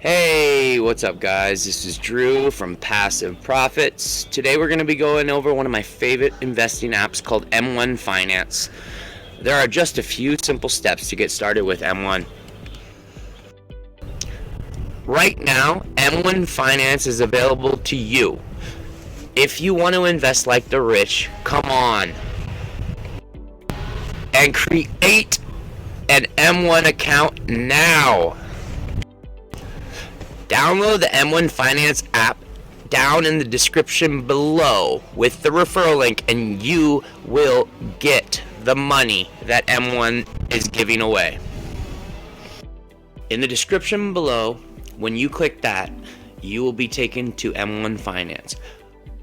Hey, what's up, guys? This is Drew from Passive Profits. Today we're going to be going over one of my favorite investing apps called M1 Finance. There are just a few simple steps to get started with M1. Right now, M1 Finance is available to you. If you want to invest like the rich, come on and create an M1 account now. Download the M1 Finance app down in the description below with the referral link, and you will get the money that M1 is giving away. In the description below, when you click that, you will be taken to M1 Finance.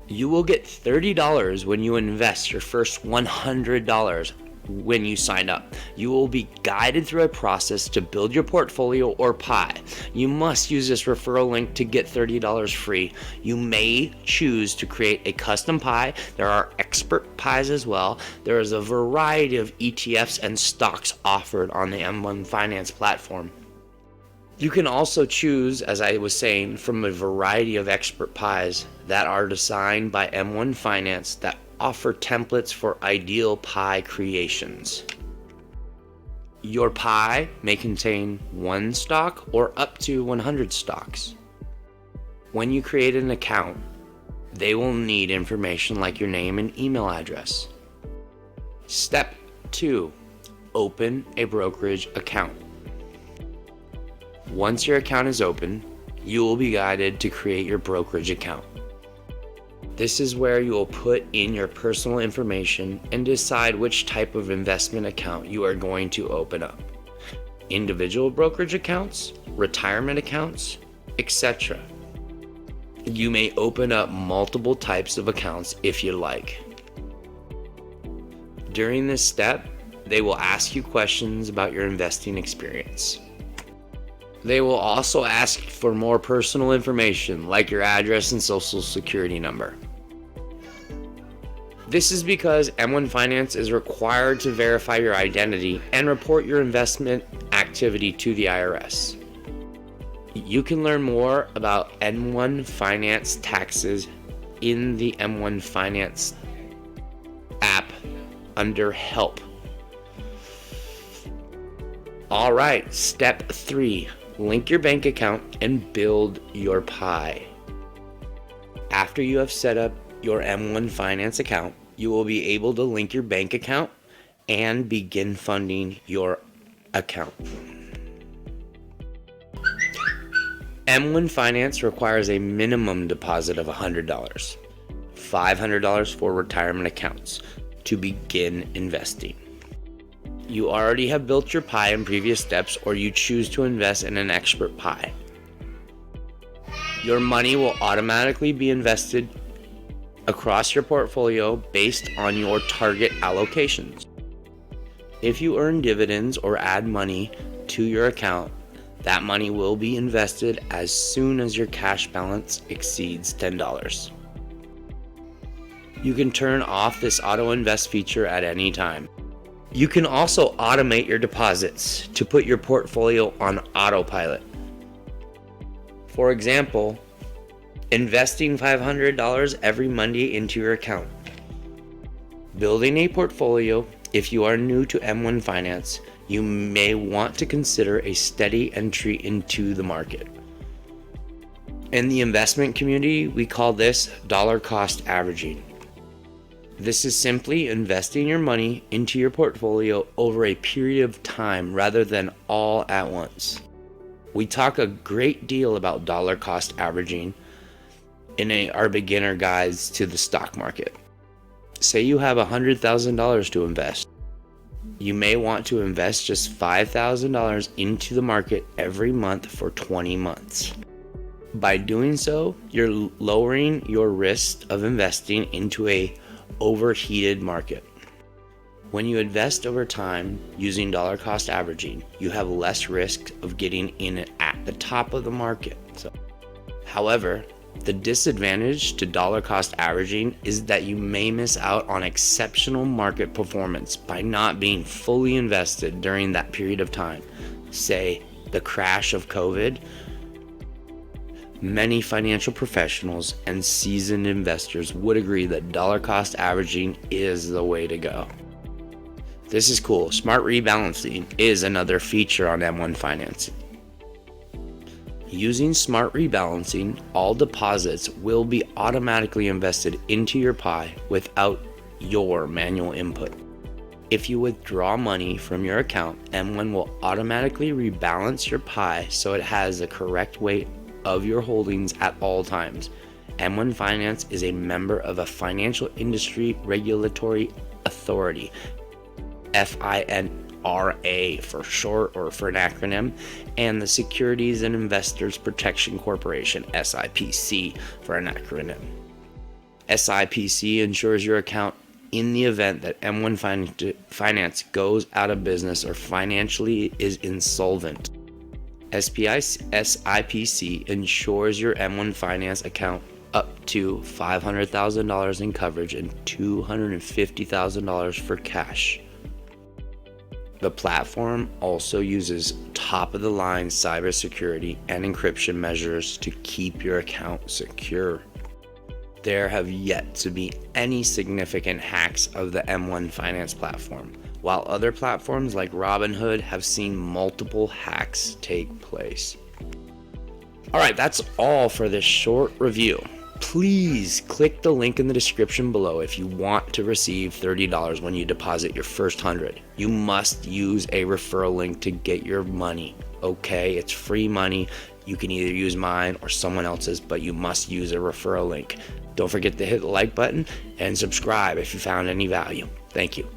You will get $30 when you invest your first $100 when you sign up. You will be guided through a process to build your portfolio or pie. You must use this referral link to get $30 free. You may choose to create a custom pie. There are expert pies as well. There is a variety of ETFs and stocks offered on the M1 Finance platform. You can also choose, as I was saying, from a variety of expert pies that are designed by M1 Finance that offer templates for ideal pie creations. Your pie may contain one stock or up to 100 stocks. When you create an account, they will need information like your name and email address. Step 2. Open a brokerage account. Once your account is open, you will be guided to create your brokerage account. This is where you will put in your personal information and decide which type of investment account you are going to open up. Individual brokerage accounts, retirement accounts, etc. You may open up multiple types of accounts if you like. During this step, they will ask you questions about your investing experience. They will also ask for more personal information like your address and social security number. This is because M1 Finance is required to verify your identity and report your investment activity to the IRS. You can learn more about M1 Finance taxes in the M1 Finance app under Help. All right, step 3. Link your bank account and build your pie. After you have set up your M1 Finance account, you will be able to link your bank account and begin funding your account. M1 Finance requires a minimum deposit of $100, $500 for retirement accounts to begin investing. You already have built your pie in previous steps, or you choose to invest in an expert pie. Your money will automatically be invested across your portfolio based on your target allocations. If you earn dividends or add money to your account, that money will be invested as soon as your cash balance exceeds $10. You can turn off this auto invest feature at any time. You can also automate your deposits to put your portfolio on autopilot. For example, investing $500 every Monday into your account. Building a portfolio. If you are new to M1 Finance, you may want to consider a steady entry into the market. In the investment community, we call this dollar cost averaging. This is simply investing your money into your portfolio over a period of time rather than all at once. We talk a great deal about dollar cost averaging in our beginner guides to the stock market. Say you have $100,000 to invest. You may want to invest just $5,000 into the market every month for 20 months. By doing so, you're lowering your risk of investing into a overheated market. When you invest over time using dollar cost averaging, you have less risk of getting in at the top of the market. However, the disadvantage to dollar cost averaging is that you may miss out on exceptional market performance by not being fully invested during that period of time. Say, the crash of COVID Many financial professionals and seasoned investors would agree that dollar cost averaging is the way to go. This is cool. Smart rebalancing is another feature on M1 financing. Using smart rebalancing, all deposits will be automatically invested into your pie without your manual input. If you withdraw money from your account, M1 will automatically rebalance your pie so it has the correct weight of your holdings at all times. M1 Finance is a member of a financial industry regulatory authority, FINRA for short or for an acronym, and the Securities and Investors Protection Corporation, SIPC for an acronym. SIPC insures your account in the event that M1 Finance goes out of business or financially is insolvent. SIPC insures your M1 Finance account up to $500,000 in coverage and $250,000 for cash. The platform also uses top-of-the-line cybersecurity and encryption measures to keep your account secure. There have yet to be any significant hacks of the M1 Finance platform, while other platforms like Robinhood have seen multiple hacks take place. Alright, that's all for this short review. Please click the link in the description below if you want to receive $30 when you deposit your first $100. You must use a referral link to get your money. Okay, it's free money. You can either use mine or someone else's, but you must use a referral link. Don't forget to hit the like button and subscribe if you found any value. Thank you.